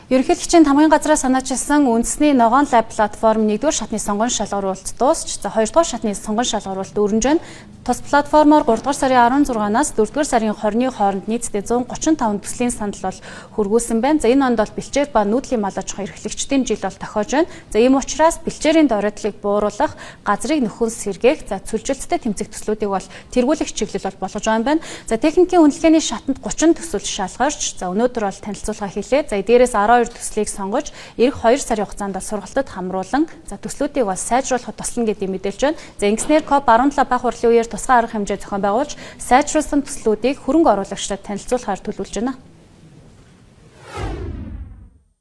Ерөнхийлөгчийн тамгын газраас санаачилсан үндэсний ногоон лаб платформ 1-р шатны сонгон шалгаруулалт дуусч, 2-р шатны сонгон шалгаруулалт өрнөж байна. Тус платформоор 3-р сарын 16-наас 4-р сарын 20-ны хооронд нийтдээ 135 төслийн санал бол хургуулсан байна. За энэ онд бол бэлчээр ба нүүдлийн мал аж ахуйн эрхлэгчдийн жил бол тохиож байна. За ийм учраас бэлчээрийн доройдлыг бууруулах, газрыг нөхөн сэргээх, за цөлжилттэй тэмцэх төслүүдийг бол тэргүүлэх чиглэл бол болгож байгаа юм байна. За техникийн үнэлгээний шатанд 30 төсөл шалгарч, за өнөөдөр бол танилцуулга хийлээ. За дээрээс 12 төслийг сонгож, эх 2 сарын хугацаанд сургалтад хамруулан, за төслүүдийг бол сайжруулахад туслана гэдэг мэдээлж байна. За ингэснээр COP17 бага хурлын үеэр тусгай арга хэмжээ зохион байгуулж, сайжруулсан төслүүдийг хөрөнгө оруулагчдад танилцуулахаар төлөвлөж байна.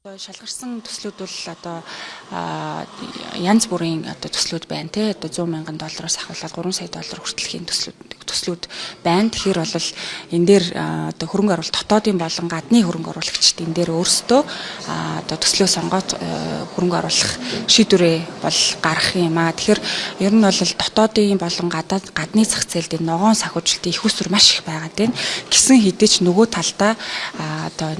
Шалгарсан төслүүд бол одоо янз бүрийн одоо төслүүд байна те одоо 100 мянган доллароос ахвалаад 3 сая доллар хүртэлхийн төслүүд байна. Тэгэхээр бол энэ дээр одоо хөрөнгө оруулалт дотоодын болон гадны хөрөнгө оруулагчид энэ дээр өөрсдөө одоо төслөө сонгоод хөрөнгө оруулах шийдвэрээ бол гаргах юм аа. Тэгэхээр ер нь бол дотоодын болон гадны зах зээлд энэ ногоон санхүүжилтийн их усүр маш их байгаад байна. Гэсэн хэдий ч нөгөө талдаа одоо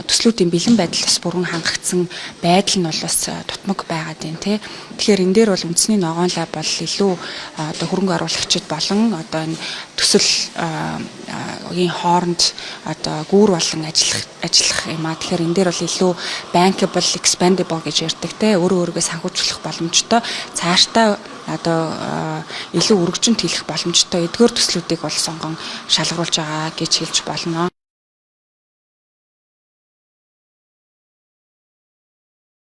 төслүүдийн бэлэн байдал бас бүрэн хангагдсан байдал нь бол бас тутмаг байгаад байна тий. Тэгэхээр энэ дээр бол үндэсний ногоон лаб бол илүү одоо хөрөнгө оруулагчид болон одоо энэ төсөлгийн хооронд одоо гүүр болон ажиллах юм аа. Тэгэхээр энэ дээр бол илүү bankable, expandable гэж ярьдаг тий. Өөрөө өөргөө санхүүжүүлэх боломжтой, цаашдаа одоо илүү өргөжинд хийх боломжтой эдгээр төслүүдийг бол сонгон шалгаруулж байгаа гэж хэлж болно.